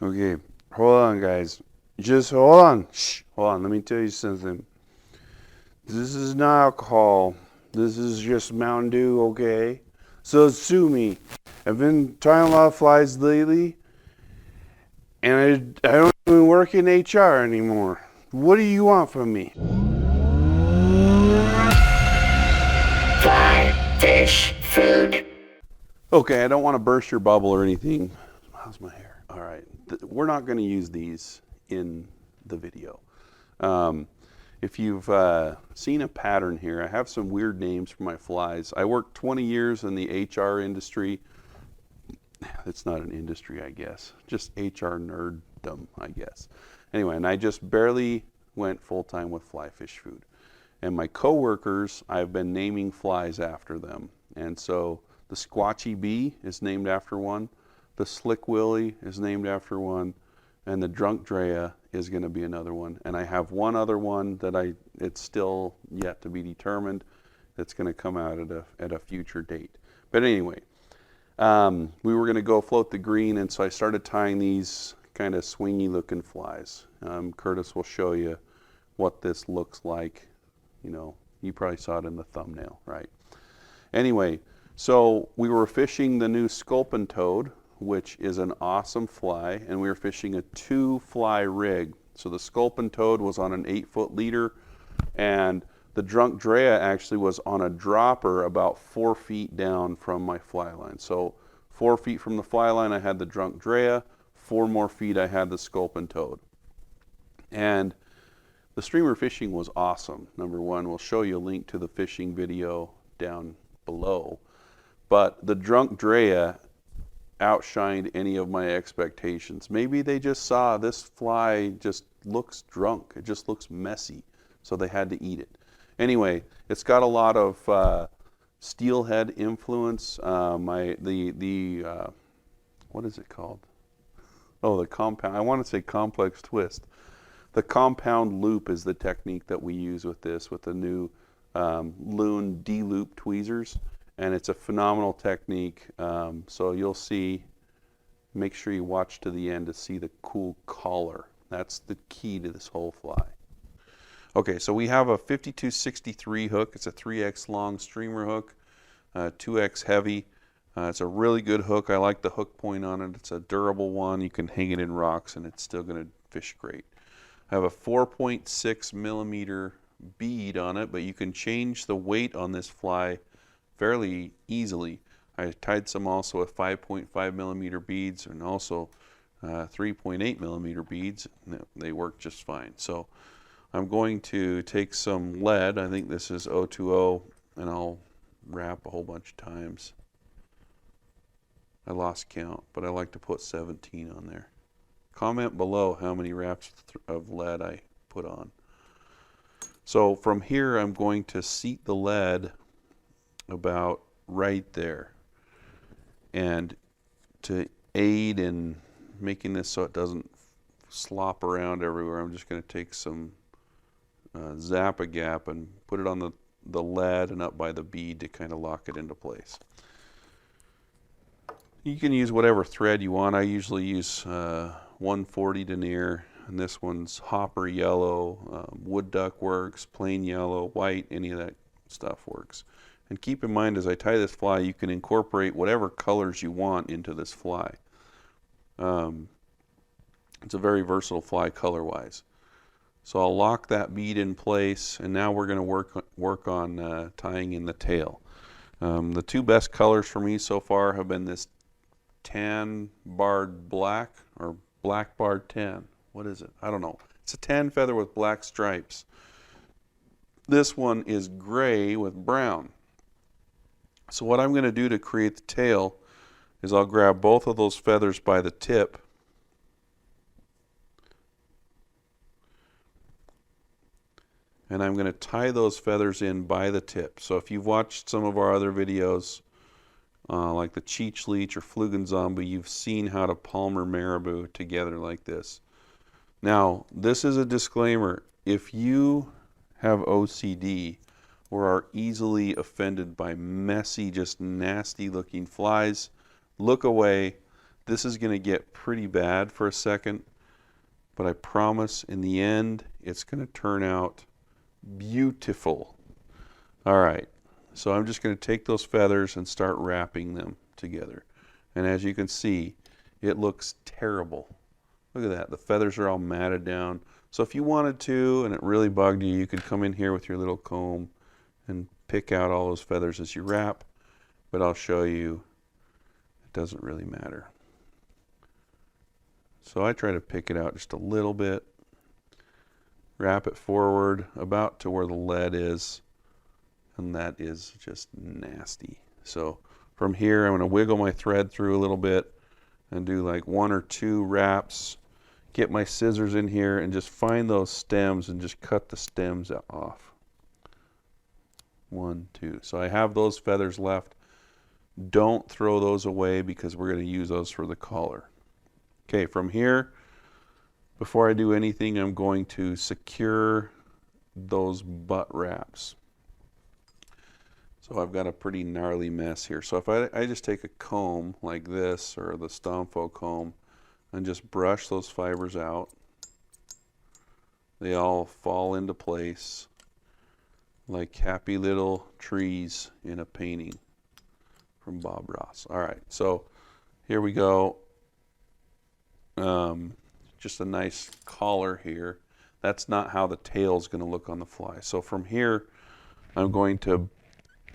Okay, hold on, guys. Just hold on. Shh, hold on. Let me tell you something. This is not alcohol. This is just Mountain Dew, okay? So sue me. I've been trying a lot of flies lately, and I don't even work in HR anymore. What do you want from me? Fly, fish, food. Okay, I don't want to burst your bubble or anything. How's my hair? All right. We're not going to use these in the video. Um, if you've seen a pattern here, I have some weird names for my flies. I worked 20 years in the HR industry. It's not an industry, I guess. Just HR nerddom, I guess. Anyway, and I just barely went full-time with fly fish food. And my coworkers, I've been naming flies after them. And so the Squatchy Bee is named after one. The Slick Willy is named after one. And the Drunk Drea is going to be another one. And I have one other one that it's still yet to be determined. That's going to come out at a future date. But anyway, we were going to go float the green, and so I started tying these kind of swingy looking flies. Curtis will show you what this looks like. You know, you probably saw it in the thumbnail, right? Anyway, so we were fishing the new sculpin toad, which is an awesome fly, and we were fishing a 2-fly rig. So the sculpin toad was on an 8-foot leader, and the Drunk Drea actually was on a dropper about 4 feet down from my fly line. So 4 feet from the fly line I had the Drunk Drea, 4 more feet I had the sculpin toad. And the streamer fishing was awesome. Number one, we'll show you a link to the fishing video down below. But the Drunk Drea outshined any of my expectations. Maybe they just saw this fly just looks drunk. It just looks messy. So they had to eat it. Anyway, it's got a lot of steelhead influence. What is it called? Oh, the compound. I want to say complex twist. The compound loop is the technique that we use with this, with the new Loon D-loop tweezers, and it's a phenomenal technique. So you'll see. Make sure you watch to the end to see the cool collar. That's the key to this whole fly. Okay, so we have a 5263 hook. It's a 3X long streamer hook, 2X heavy. It's a really good hook. I like the hook point on it. It's a durable one. You can hang it in rocks and it's still going to fish great. I have a 4.6 millimeter bead on it, but you can change the weight on this fly fairly easily. I tied some also with 5.5 millimeter beads and also 3.8 millimeter beads. They work just fine. So I'm going to take some lead. I think this is 020, and I'll wrap a whole bunch of times. I lost count, but I like to put 17 on there. Comment below how many wraps of lead I put on. So from here, I'm going to seat the lead about right there. And to aid in making this so it doesn't slop around everywhere, I'm just going to take some Zap-A-Gap and put it on the lead and up by the bead to kind of lock it into place. You can use whatever thread you want. I usually use 140 denier, and this one's hopper yellow. Wood duck works, plain yellow, white, any of that stuff works. And keep in mind, as I tie this fly, you can incorporate whatever colors you want into this fly. It's a very versatile fly color-wise. So I'll lock that bead in place, and now we're going to work on tying in the tail. The two best colors for me so far have been this tan barred black, or black barred tan. What is it? I don't know. It's a tan feather with black stripes. This one is gray with brown. So what I'm going to do to create the tail is I'll grab both of those feathers by the tip, and I'm going to tie those feathers in by the tip. So if you've watched some of our other videos, like the Cheech Leech or Flugenzombie, you've seen how to Palmer Marabou together like this. Now, this is a disclaimer. If you have OCD or are easily offended by messy, just nasty looking flies, look away. This is going to get pretty bad for a second, but I promise in the end it's going to turn out beautiful. All right, so I'm just going to take those feathers and start wrapping them together. And as you can see, it looks terrible. Look at that, the feathers are all matted down. So if you wanted to and it really bugged you, you could come in here with your little comb and pick out all those feathers as you wrap, but I'll show you it doesn't really matter. So I try to pick it out just a little bit, wrap it forward about to where the lead is, and that is just nasty. So from here I'm going to wiggle my thread through a little bit and do like 1 or 2 wraps, get my scissors in here and just find those stems and just cut the stems off. 1, 2. So I have those feathers left. Don't throw those away because we're going to use those for the collar. Okay, from here, before I do anything, I'm going to secure those butt wraps. So I've got a pretty gnarly mess here. So if I just take a comb like this, or the Stomfo comb, and just brush those fibers out, they all fall into place like happy little trees in a painting from Bob Ross. All right, so here we go. Just a nice collar here. That's not how the tail is going to look on the fly. So from here, I'm going to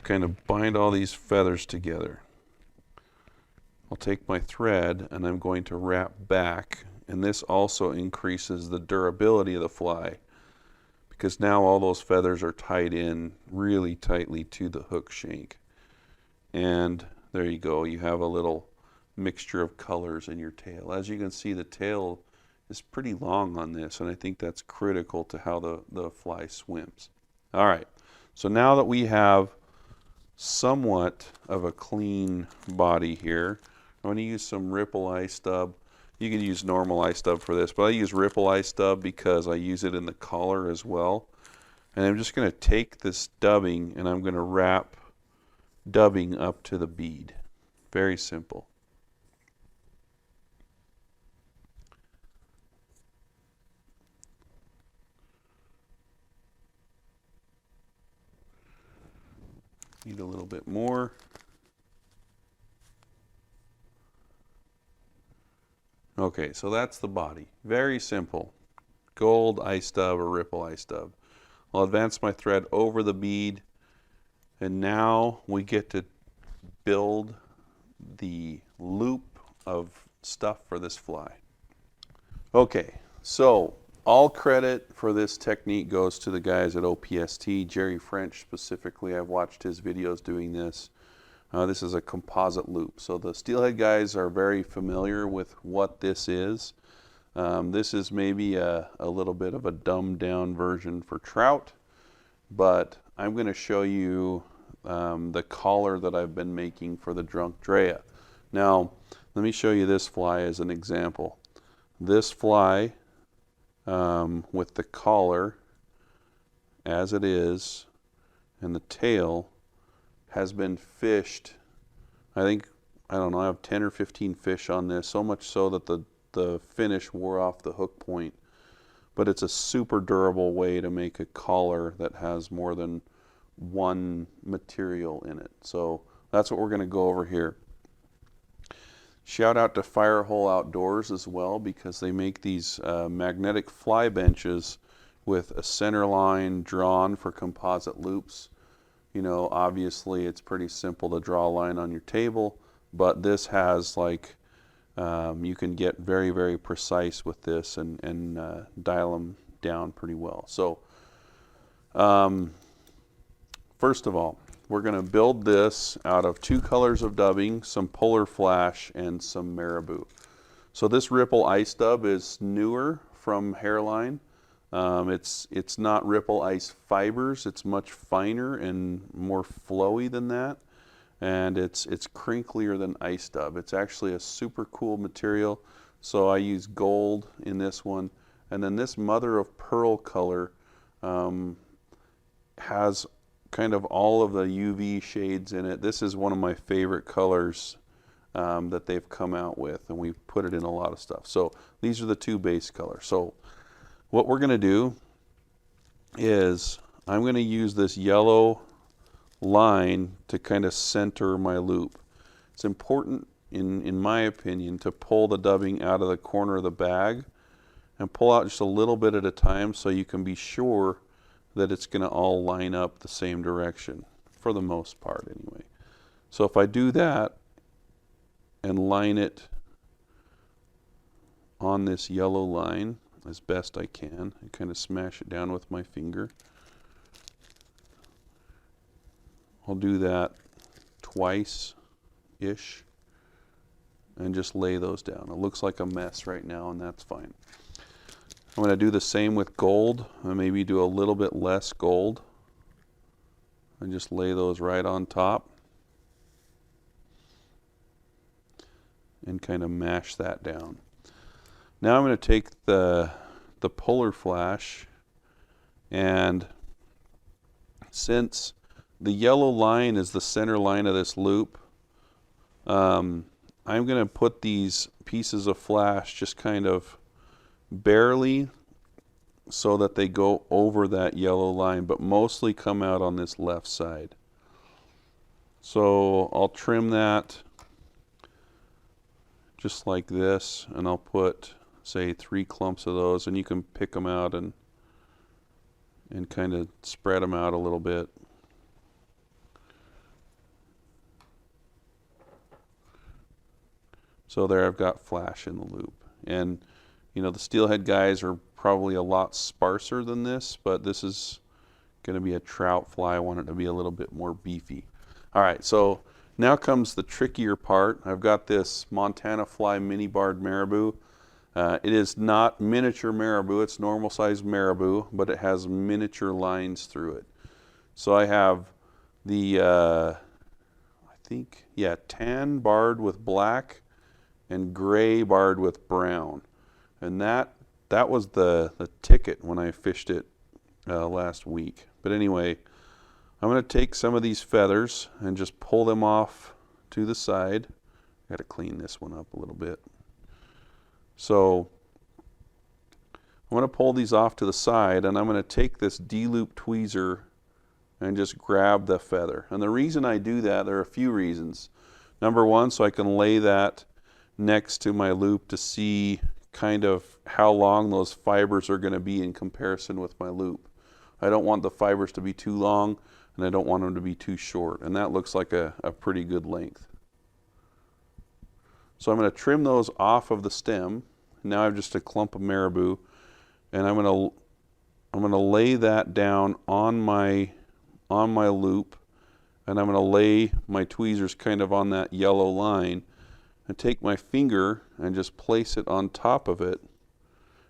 kind of bind all these feathers together. I'll take my thread and I'm going to wrap back, and this also increases the durability of the fly because now all those feathers are tied in really tightly to the hook shank. And there you go, you have a little mixture of colors in your tail. As you can see, the tail is pretty long on this, and I think that's critical to how the fly swims. All right, so now that we have somewhat of a clean body here, I'm going to use some Ripple eye stub. You can use normal eye stub for this, but I use Ripple eye stub because I use it in the collar as well. And I'm just going to take this dubbing and I'm going to wrap dubbing up to the bead. Very simple. Need a little bit more. Okay, so that's the body. Very simple. Gold eye stub or Ripple eye stub. I'll advance my thread over the bead, and now we get to build the loop of stuff for this fly. Okay, so all credit for this technique goes to the guys at OPST, Jerry French specifically. I've watched his videos doing this. This is a composite loop. So the steelhead guys are very familiar with what this is. This is maybe a little bit of a dumbed down version for trout, but I'm going to show you the collar that I've been making for the drunk Drea. Now, let me show you this fly as an example. This fly with the collar as it is and the tail has been fished. I think, I don't know, I have 10 or 15 fish on this, so much so that the finish wore off the hook point. But it's a super durable way to make a collar that has more than one material in it. So that's what we're going to go over here. Shout out to Firehole Outdoors as well, because they make these magnetic fly benches with a center line drawn for composite loops. You know, obviously it's pretty simple to draw a line on your table, but this has like, you can get very, very precise with this and dial them down pretty well. So first of all, we're going to build this out of 2 colors of dubbing, some Polar Flash, and some Marabou. So this Ripple Ice Dub is newer from Hairline. It's not Ripple Ice Fibers. It's much finer and more flowy than that. And it's crinklier than Ice Dub. It's actually a super cool material. So I use gold in this one. And then this mother of pearl color has kind of all of the UV shades in it. This is one of my favorite colors that they've come out with, and we put it in a lot of stuff. So these are the two base colors. So what we're going to do is I'm going to use this yellow line to kind of center my loop. It's important, in my opinion, to pull the dubbing out of the corner of the bag and pull out just a little bit at a time so you can be sure that it's going to all line up the same direction, for the most part anyway. So if I do that and line it on this yellow line as best I can, and kind of smash it down with my finger. I'll do that twice-ish and just lay those down. It looks like a mess right now, and that's fine. I'm going to do the same with gold, and maybe do a little bit less gold, and just lay those right on top and kind of mash that down. Now I'm going to take the puller flash, and since the yellow line is the center line of this loop, I'm going to put these pieces of flash just kind of barely so that they go over that yellow line, but mostly come out on this left side. So I'll trim that just like this, and I'll put, say, 3 clumps of those, and you can pick them out and kind of spread them out a little bit. So there I've got flash in the loop. And you know, the steelhead guys are probably a lot sparser than this, but this is going to be a trout fly. I want it to be a little bit more beefy. All right, so now comes the trickier part. I've got this Montana fly mini barred marabou. It is not miniature marabou, it's normal sized marabou, but it has miniature lines through it. So I have the, tan barred with black and gray barred with brown. And that was the ticket when I fished it last week. But anyway, I'm going to take some of these feathers and just pull them off to the side. Got to clean this one up a little bit. So I'm going to pull these off to the side, and I'm going to take this D-loop tweezer and just grab the feather. And the reason I do that, there are a few reasons. Number one, so I can lay that next to my loop to see kind of how long those fibers are going to be in comparison with my loop. I don't want the fibers to be too long, and I don't want them to be too short, and that looks like a pretty good length. So I'm going to trim those off of the stem. Now I have just a clump of marabou, and I'm going to lay that down on my loop, and I'm going to lay my tweezers kind of on that yellow line, and take my finger and just place it on top of it.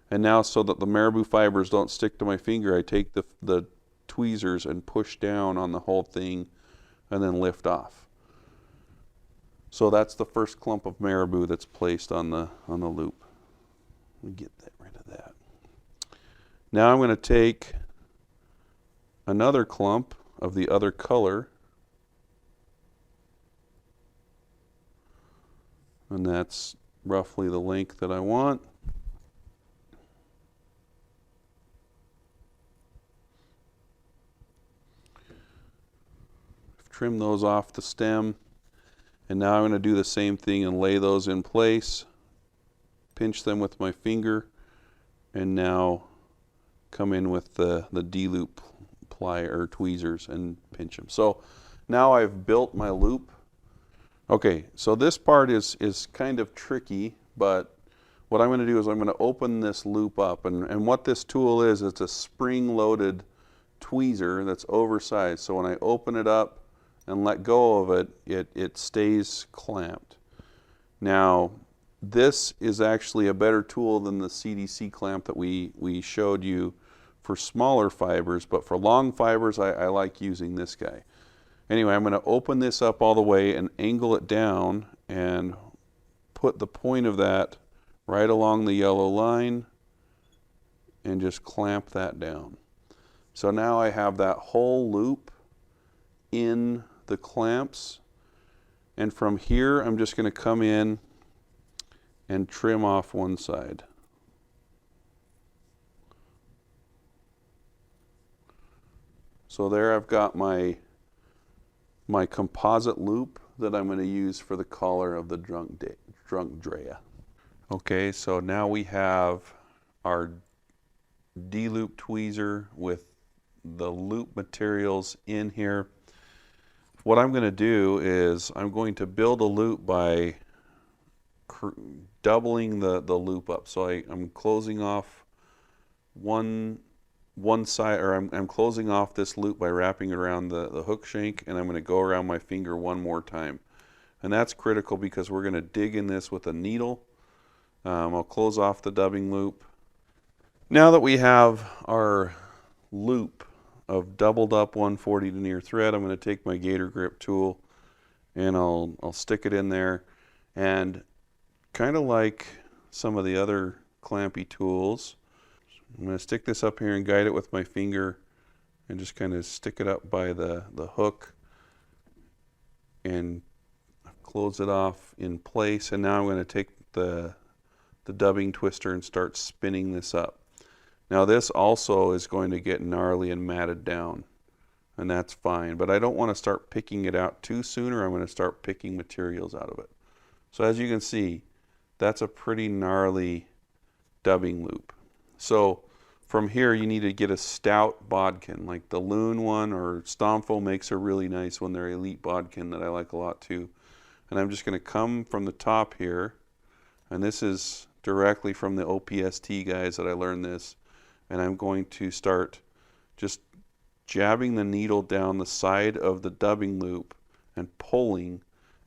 And now, so that the marabou fibers don't stick to my finger, I take the tweezers and push down on the whole thing and then lift off. So that's the first clump of marabou that's placed on the loop. Let me get rid of that. Now I'm going to take another clump of the other color, and that's roughly the length that I want. Trim those off the stem, and now I'm going to do the same thing and lay those in place, pinch them with my finger, and now come in with the D-loop plier or tweezers and pinch them. So now I've built my loop. Okay, so this part is kind of tricky, but what I'm going to do is I'm going to open this loop up, and what this tool is, it's a spring-loaded tweezer that's oversized. So when I open it up and let go of it, it stays clamped. Now, this is actually a better tool than the CDC clamp that we showed you for smaller fibers, but for long fibers, I like using this guy. Anyway, I'm going to open this up all the way and angle it down and put the point of that right along the yellow line and just clamp that down. So now I have that whole loop in the clamps, And from here, I'm just going to come in and trim off one side. So there I've got my composite loop that I'm going to use for the collar of the drunk Drea. Okay, so now we have our D-loop tweezer with the loop materials in here. What I'm going to do is I'm going to build a loop by doubling the loop up. So I'm closing off one side, or I'm closing off this loop by wrapping it around the hook shank, and I'm going to go around my finger one more time. And that's critical because we're going to dig in this with a needle. I'll close off the dubbing loop. Now that we have our loop of doubled up 140 denier thread, I'm going to take my gator grip tool and I'll stick it in there, and kind of like some of the other clampy tools, I'm going to stick this up here and guide it with my finger and just kind of stick it up by the hook and close it off in place. And now I'm going to take the dubbing twister and start spinning this up. Now this also is going to get gnarly and matted down, and that's fine, but I don't want to start picking it out too soon, or I'm going to start picking materials out of it. So as you can see, that's a pretty gnarly dubbing loop. So from here you need to get a stout bodkin, like the Loon one, or Stomfo makes a really nice one, their Elite bodkin that I like a lot too. And I'm just going to come from the top here, and this is directly from the OPST guys that I learned this, and I'm going to start just jabbing the needle down the side of the dubbing loop and pulling,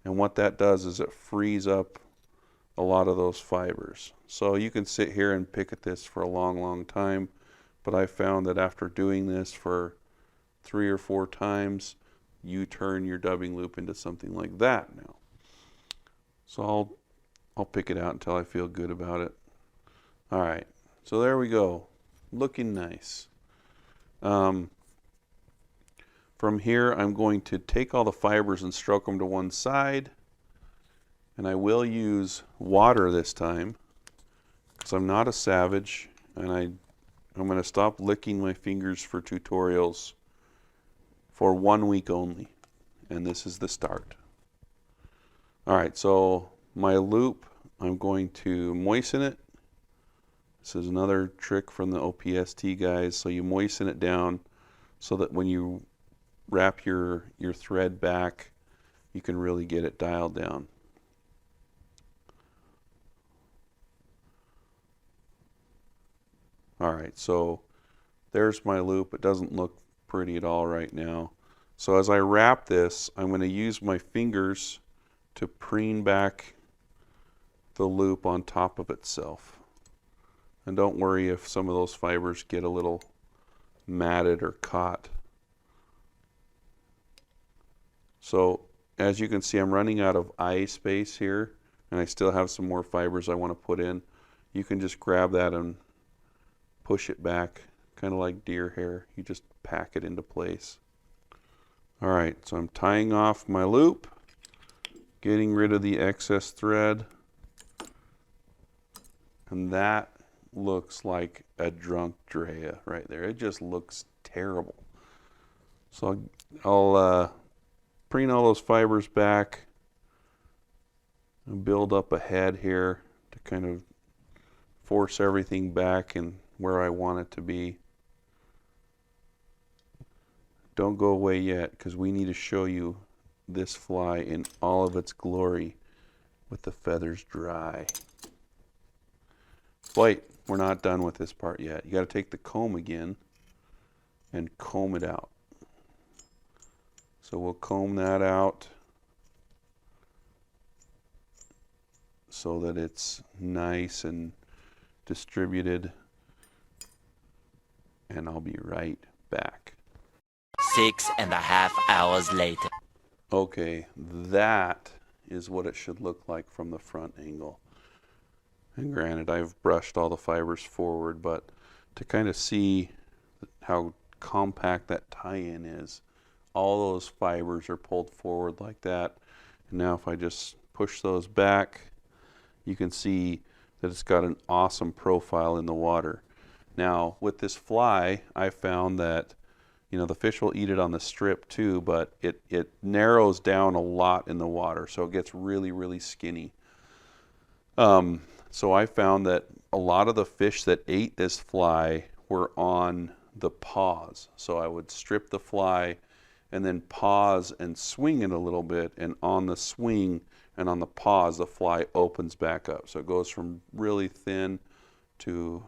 and what that does is it frees up a lot of those fibers. So you can sit here and pick at this for a long time, but I found that after doing this for 3 or 4 times, you turn your dubbing loop into something like that now. So I'll pick it out until I feel good about it. All right, so there we go, looking nice. From here, I'm going to take all the fibers and stroke them to one side, and I will use water this time because I'm not a savage, and I'm going to stop licking my fingers for tutorials for 1 week only, and this is the start. All right, so my loop, I'm going to moisten it. This is another trick from the OPST guys. So you moisten it down so that when you wrap your thread back, you can really get it dialed down. All right, so there's my loop. It doesn't look pretty at all right now. So as I wrap this, I'm going to use my fingers to preen back the loop on top of itself. And don't worry if some of those fibers get a little matted or caught. So as you can see, I'm running out of eye space here, and I still have some more fibers I want to put in. You can just grab that and push it back, kind of like deer hair. You just pack it into place. All right, so I'm tying off my loop, getting rid of the excess thread, and that looks like a drunk Drea right there. It just looks terrible. So I'll preen all those fibers back and build up a head here to kind of force everything back and where I want it to be. Don't go away yet, because we need to show you this fly in all of its glory with the feathers dry. Wait, we're not done with this part yet. You got to take the comb again and comb it out. So we'll comb that out so that it's nice and distributed, and I'll be right back. 6.5 hours later. Okay, that is what it should look like from the front angle. And granted, I've brushed all the fibers forward, but to kind of see how compact that tie-in is, all those fibers are pulled forward like that, And now if I just push those back, you can see that it's got an awesome profile in the water. Now with this fly, I found that, you know, the fish will eat it on the strip too, but it narrows down a lot in the water, so it gets really, really skinny. So I found that a lot of the fish that ate this fly were on the paws. So I would strip the fly and then pause and swing it a little bit, and on the swing and on the pause, the fly opens back up. So it goes from really thin to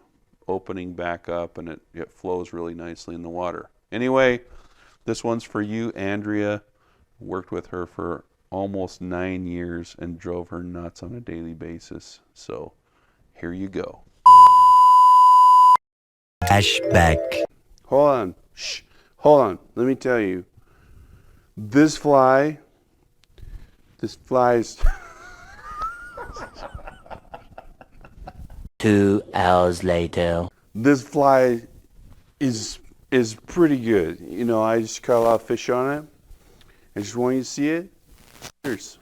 opening back up, and it flows really nicely in the water. Anyway, this one's for you, Andrea. Worked with her for almost 9 years and drove her nuts on a daily basis. So here you go. Flashback. Hold on. Shh. Hold on. Let me tell you. This fly is 2 hours later. this fly is pretty good. You know, I just caught a lot of fish on it. I just want you to see it. Cheers.